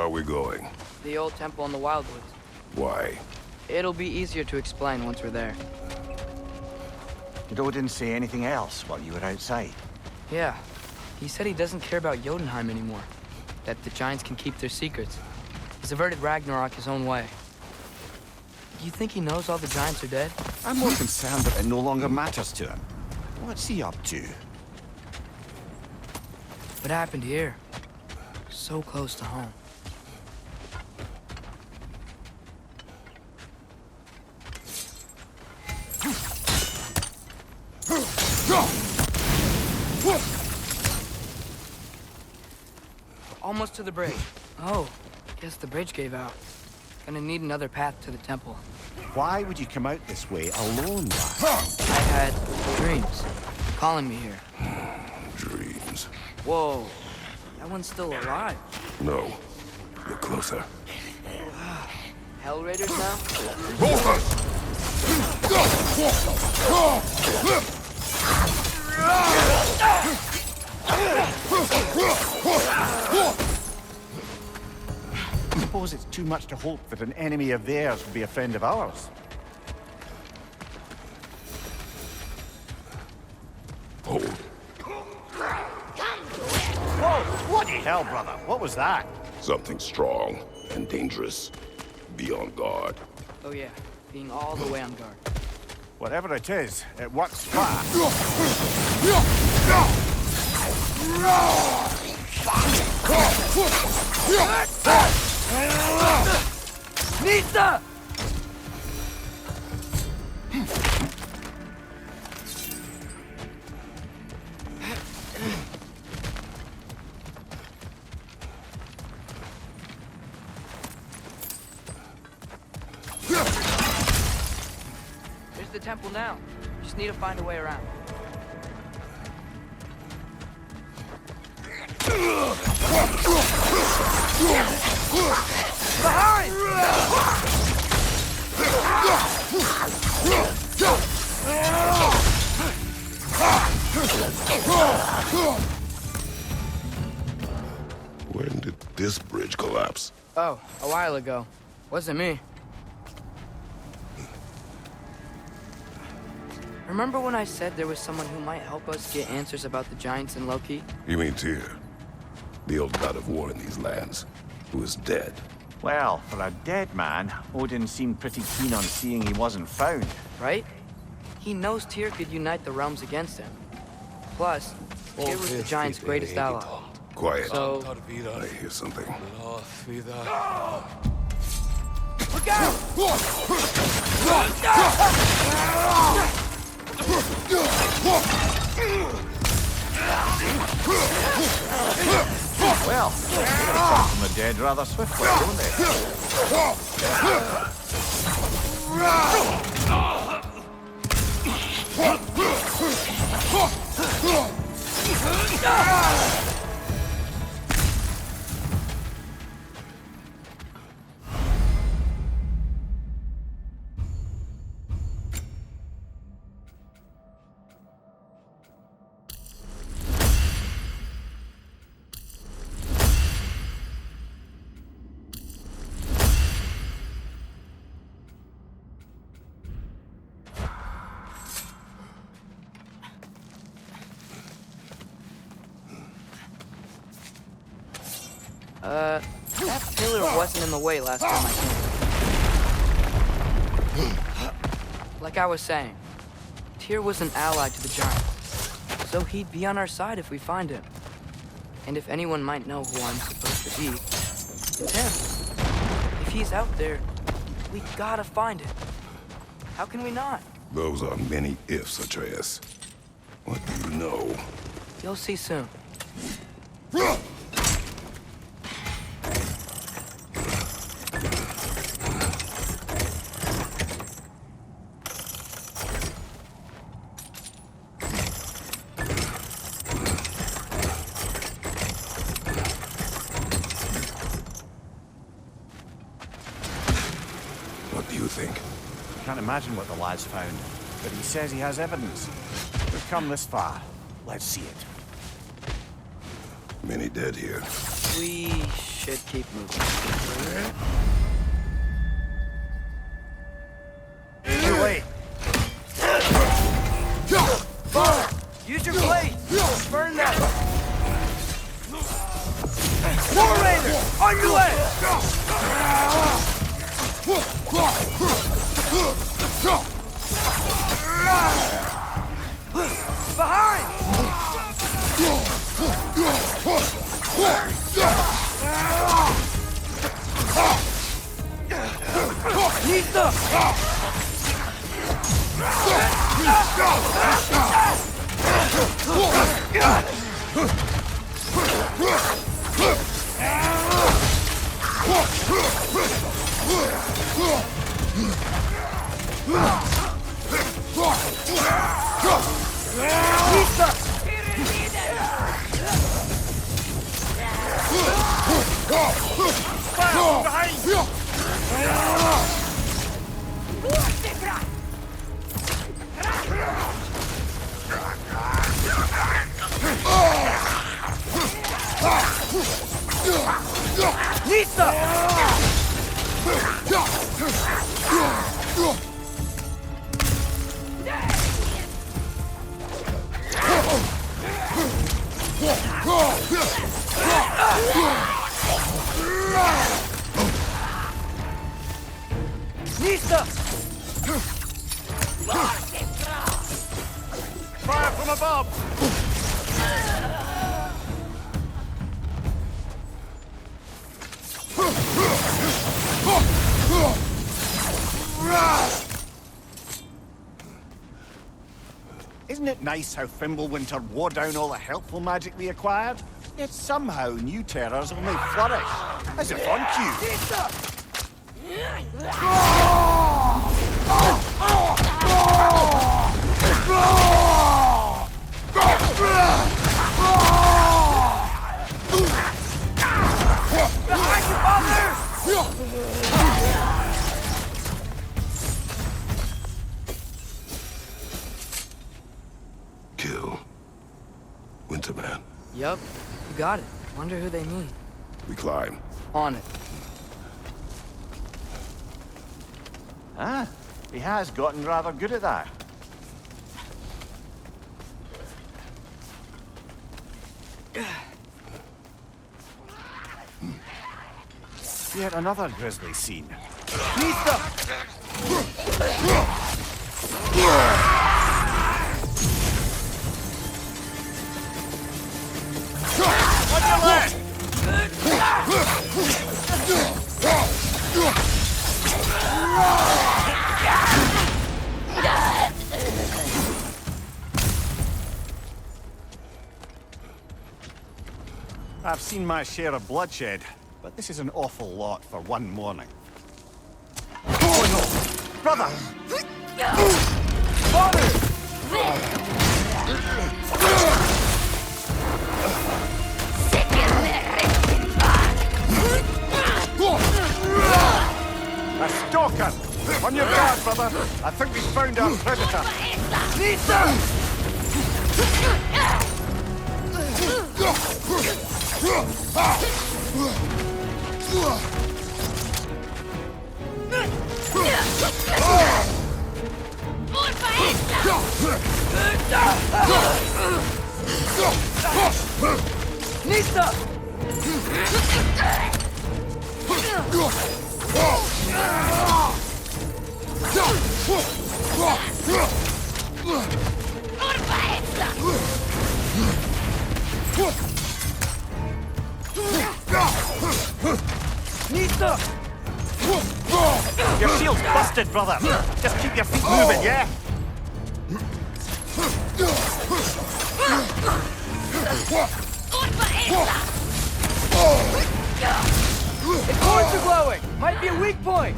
are we going? The old temple in the Wildwoods. Why? It'll be easier to explain once we're there. Did Odin say anything else while you were outside? Yeah. He said he doesn't care about Jotunheim anymore. That the giants can keep their secrets. He's averted Ragnarok his own way. You think he knows all the giants are dead? I'm more concerned that it no longer matters to him. What's he up to? What happened here? So close to home. Almost to the bridge. Oh, guess the bridge gave out. Gonna need another path to the temple. Why would you come out this way alone, lad? I had dreams calling me here. Dreams. Whoa, that one's still alive. No. Look closer. Hell Raiders now? Both us! I suppose it's too much to hope that an enemy of theirs would be a friend of ours. Hold. Whoa! Bloody hell, brother! What was that? Something strong and dangerous. Be on guard. Oh yeah, being all the way on guard. Whatever it is, it works fast. Nisa! There's the temple now. Just need to find a way around. Behind! When did this bridge collapse? Oh, a while ago. Wasn't me. Remember when I said there was someone who might help us get answers about the giants and Loki? You mean Tyr? The old god of war in these lands, who is dead. Well, for a dead man, Odin seemed pretty keen on seeing he wasn't found. Right? He knows Tyr could unite the realms against him. Plus, Tyr was the giants' greatest ally. Quiet. So, I hear something. look out! Well, they come from the dead rather swiftly, don't they? That pillar wasn't in the way last time I came. Like I was saying, Tyr was an ally to the giants, so he'd be on our side if we find him. And if anyone might know who I'm supposed to be, it's him. If he's out there, we gotta find him. How can we not? Those are many ifs, Atreus. What do you know? You'll see soon. What do you think? Can't imagine what the lad's found, but he says he has evidence. We've come this far. Let's see it. Many dead here. We should keep moving. Too late. Thor, use your blade! Burn them! War Raider! On your way! Behind! Nista! Nista! Nista! Fire from above! Isn't it nice how Fimbulwinter wore down all the helpful magic we acquired? Yet somehow new terrors only flourish, as if on cue. Kill Winterman. Yup, you got it. Wonder who they mean. We climb. On it. Ah, he has gotten rather good at that. Yet another grisly scene. On your left! I've seen my share of bloodshed, but this is an awful lot for one morning. Oh no! Brother! A stalker! On your guard, brother! I think we found our predator! Nista! Nista! Your shield's busted, brother! Just keep your feet moving, yeah? The cords are glowing! Might be a weak point!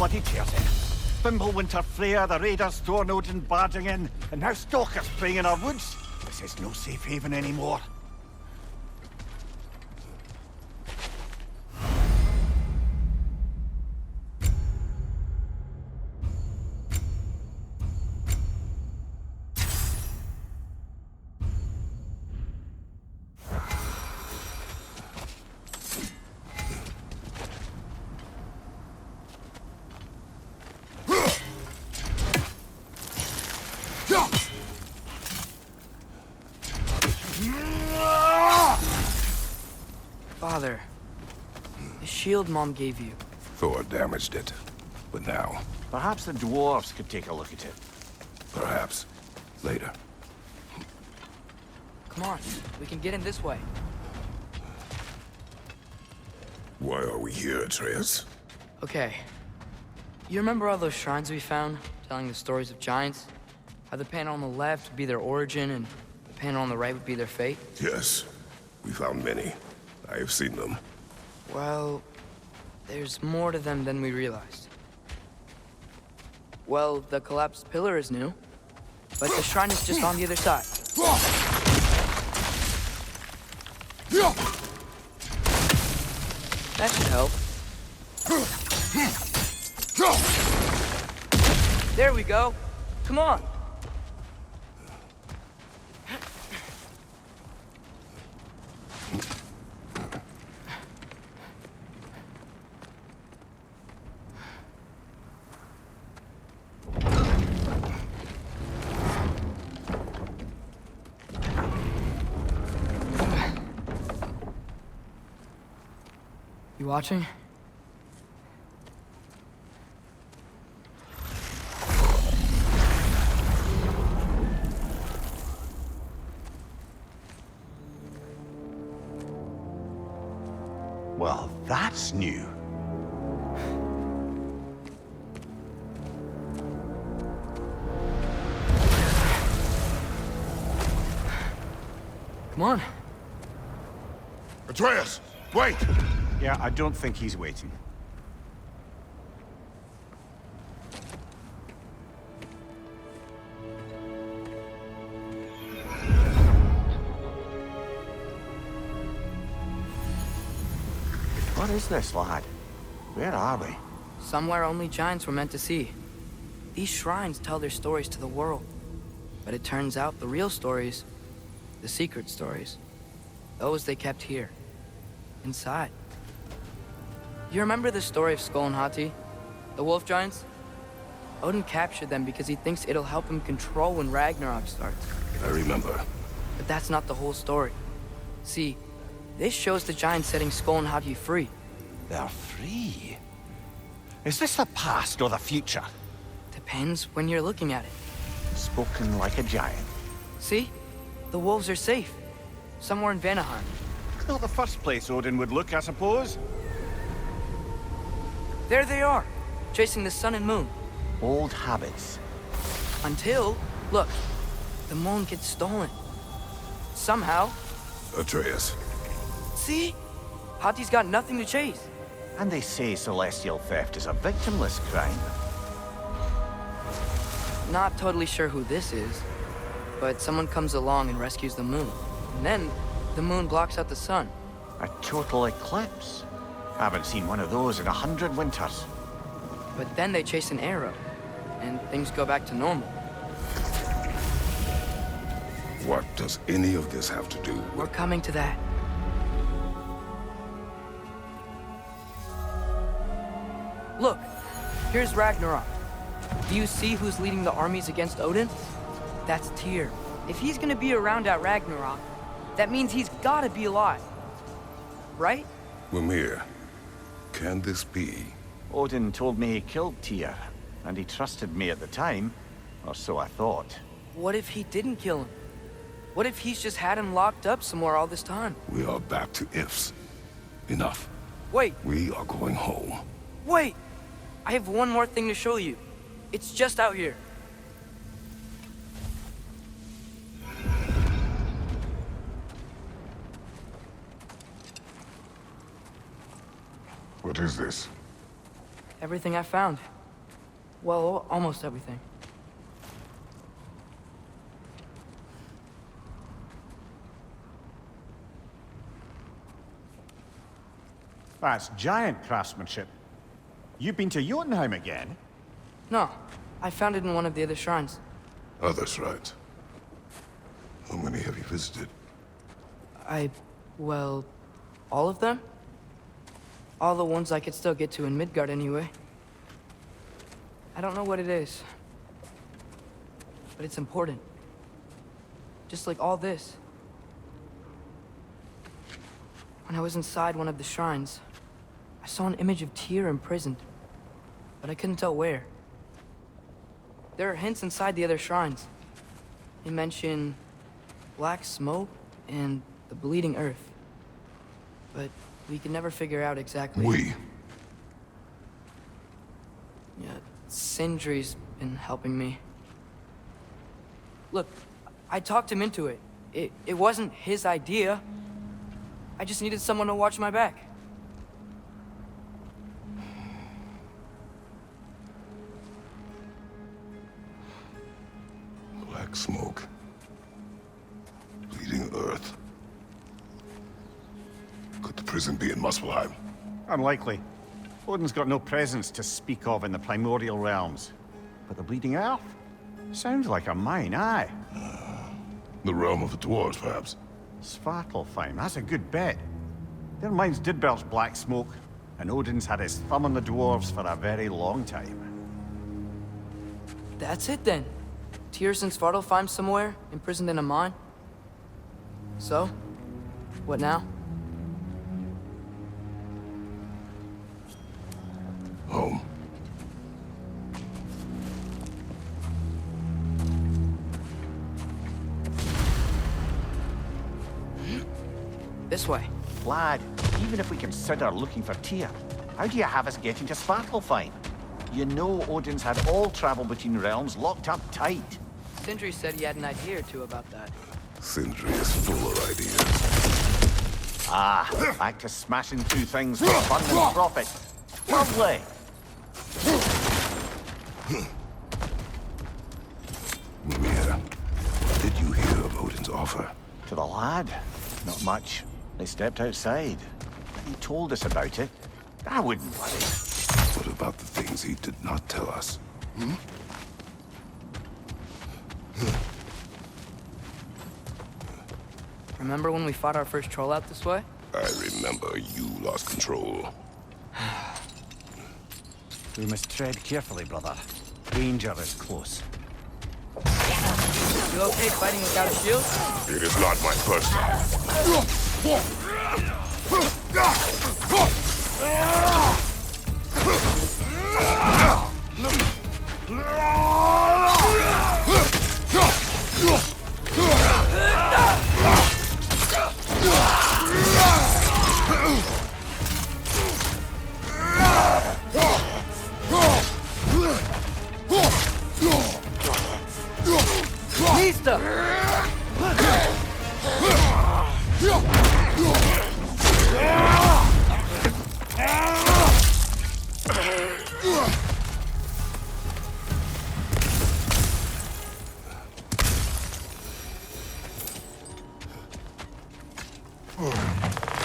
bloody tears it. Fimbulwinter Freya, the raiders, Thor and Odin barging in, and now stalkers preying in our woods. This is no safe haven anymore. Father, the shield Mom gave you. Thor damaged it. But now, Perhaps the dwarves could take a look at it. perhaps, later. Come on, we can get in this way. Why are we here, Atreus? Okay. You remember all those shrines we found, telling the stories of giants? How the panel on the left would be their origin, and the panel on the right would be their fate? Yes, we found many. I have seen them. Well, there's more to them than we realized. Well, the collapsed pillar is new, but the shrine is just on the other side. That should help. There we go. Come on. You watching? Well, that's new. Come on. Atreus, wait! Yeah, I don't think he's waiting. What is this, lad? Where are we? Somewhere only giants were meant to see. These shrines tell their stories to the world. But it turns out the real stories, the secret stories, those they kept here, inside. You remember the story of Skull and Hati? The wolf giants? Odin captured them because he thinks it'll help him control when Ragnarok starts. I remember. But that's not the whole story. See, this shows the giants setting Skull and Hati free. They're free. Is this the past or the future? Depends when you're looking at it. Spoken like a giant. See? The wolves are safe. Somewhere in Vanaheim. Not the first place Odin would look, I suppose. There they are, chasing the sun and moon. Old habits. Until, look, the moon gets stolen. Somehow. Atreus. See? Hati's got nothing to chase. And they say celestial theft is a victimless crime. Not totally sure who this is, but someone comes along and rescues the moon. And then, the moon blocks out the sun. A total eclipse. Haven't seen one of those in 100 winters. But then they chase an arrow, and things go back to normal. What does any of this have to do We're with... coming to that. Look, here's Ragnarok. Do you see who's leading the armies against Odin? That's Tyr. If he's gonna be around at Ragnarok, that means he's gotta be alive. Right? Mimir, can this be? Odin told me he killed Tyr, and he trusted me at the time, or so I thought. What if he didn't kill him? What if he's just had him locked up somewhere all this time? We are back to ifs. Enough. Wait, We are going home. wait! I have one more thing to show you. It's just out here. What is this? Everything I found. Well, almost everything. That's giant craftsmanship. You've been to Jotunheim again? No, I found it in one of the other shrines. Other shrines. How many have you visited? Well, all of them? All the ones I could still get to in Midgard anyway. I don't know what it is, but it's important. Just like all this. When I was inside one of the shrines, I saw an image of Tyr imprisoned, but I couldn't tell where. There are hints inside the other shrines. They mention black smoke and the bleeding earth. But we could never figure out exactly... We? Yeah, Sindri's been helping me. Look, I talked him into it. It wasn't his idea. I just needed someone to watch my back. Black smoke. Bleeding earth. Could the prison be in Muspelheim? Unlikely. Odin's got no presence to speak of in the primordial realms. But the Bleeding Earth? Sounds like a mine, aye. The realm of the dwarves, perhaps? Svartalfheim, that's a good bet. Their mines did belch black smoke, and Odin's had his thumb on the dwarves for a very long time. That's it then. Tyr's in Svartalfheim somewhere, imprisoned in a mine. So, what now? Home. This way. Lad, even if we consider looking for Tyr, how do you have us getting to Svartalfheim? You know Odin's had all travel between realms locked up tight. Sindri said he had an idea or two about that. Sindri is full of ideas. Ah, back to smashing through things for fun and profit. Lovely. Mimir, what did you hear of Odin's offer? To the lad? Not much. They stepped outside. He told us about it. I wouldn't worry. What about the things he did not tell us? Remember when we fought our first troll out this way? I remember you lost control. We must tread carefully, brother. Danger is close. You okay fighting without a shield? It is not my first time. Nista!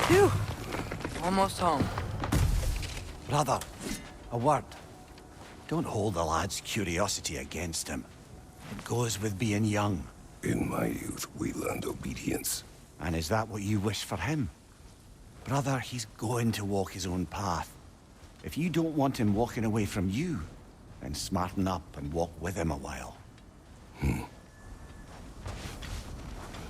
Phew! Almost home. Brother, a word. Don't hold the lad's curiosity against him. It goes with being young. In my youth, we learned obedience. And is that what you wish for him? Brother, he's going to walk his own path. If you don't want him walking away from you, then smarten up and walk with him a while.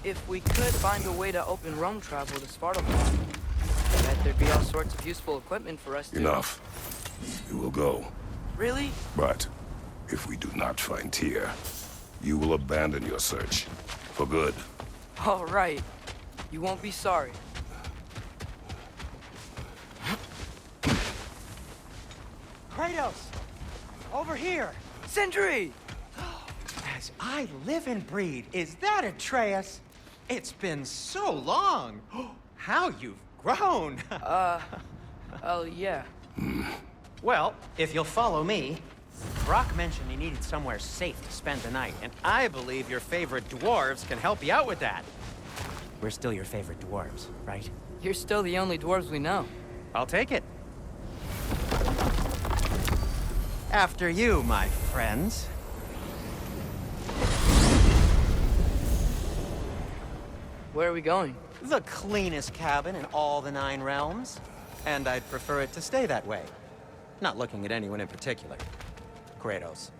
If we could find a way to open roam travel to Svartalfheim, I bet there'd be all sorts of useful equipment for us to... Enough. We will go. Really? But if we do not find Tyr, you will abandon your search. For good. All right. You won't be sorry. Kratos! Over here! Sindri! As I live and breathe, is that Atreus? It's been so long! How you've grown! Oh, yeah. Well, if you'll follow me... Brock mentioned he needed somewhere safe to spend the night, and I believe your favorite dwarves can help you out with that. We're still your favorite dwarves, right? You're still the only dwarves we know. I'll take it. After you, my friends. Where are we going? The cleanest cabin in all the 9 realms. And I'd prefer it to stay that way. Not looking at anyone in particular. Kratos.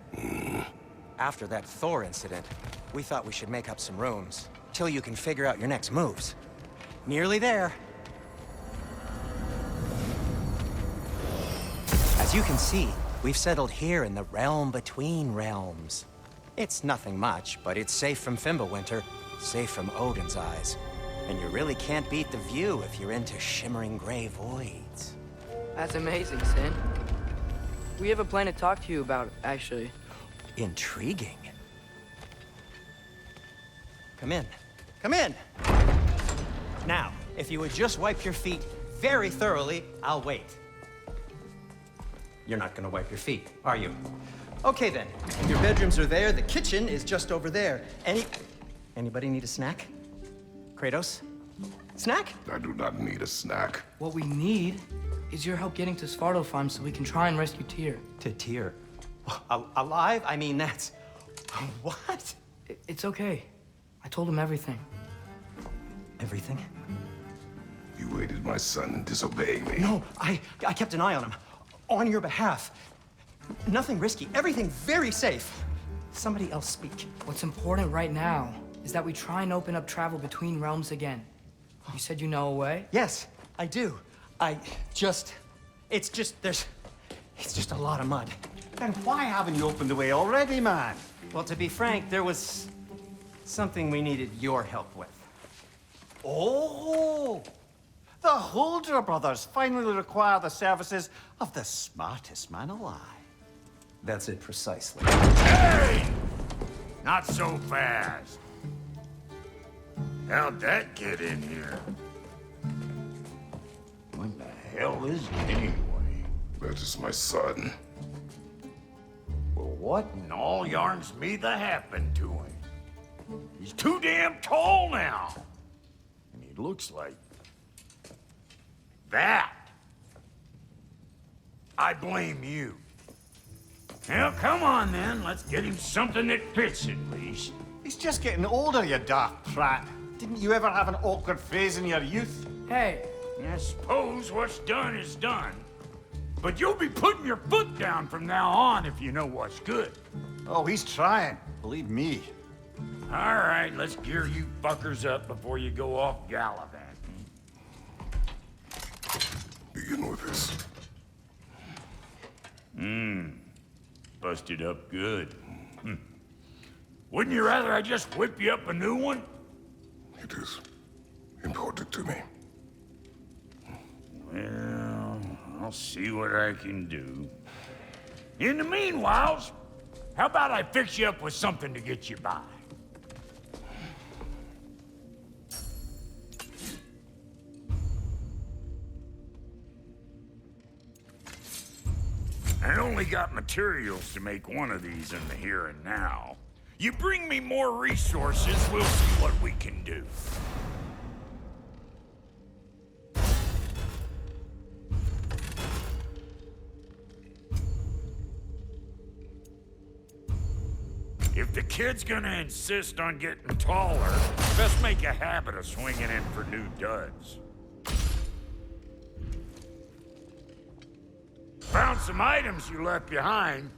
After that Thor incident, we thought we should make up some rooms, till you can figure out your next moves. Nearly there. As you can see, we've settled here in the realm between realms. It's nothing much, but it's safe from Fimbulwinter, safe from Odin's eyes. And you really can't beat the view if you're into shimmering gray voids. That's amazing, Sin. We have a plan to talk to you about, actually. Intriguing. Come in. Come in! Now, if you would just wipe your feet very thoroughly, I'll wait. You're not gonna wipe your feet, are you? Okay then. Your bedrooms are there, the kitchen is just over there. Anybody need a snack? Kratos? Snack? I do not need a snack. What we need is your help getting to Svartalfheim so we can try and rescue Tyr. To Tyr? Alive? I mean, that's... What? It's okay. I told him everything. Everything? You aided my son in disobeying me. No, I kept an eye on him. On your behalf. Nothing risky. Everything very safe. Somebody else speak. What's important right now is that we try and open up travel between realms again. You said you know a way? Yes, I do. It's just a lot of mud. Then why haven't you opened the way already, man? Well, to be frank, there was something we needed your help with. Oh! The Holder brothers finally require the services of the smartest man alive. That's it precisely. Hey! Not so fast. How'd that get in here? What the hell is it anyway? That is my son. Well, what in all yarns me that happened to him? He's too damn tall now. And he looks like... that. I blame you. Well, come on then. Let's get him something that fits at least. He's just getting older, you daft prat. Didn't you ever have an awkward phase in your youth? Hey, I suppose what's done is done. But you'll be putting your foot down from now on if you know what's good. Oh, he's trying. Believe me. All right, let's gear you fuckers up before you go off gallivanting. Begin with this. Busted up good. Wouldn't you rather I just whip you up a new one? It is important to me. Well, I'll see what I can do. In the meanwhile, how about I fix you up with something to get you by? I only got materials to make one of these in the here and now. You bring me more resources, we'll see what we can do. If the kid's gonna insist on getting taller, best make a habit of swinging in for new duds. Found some items you left behind.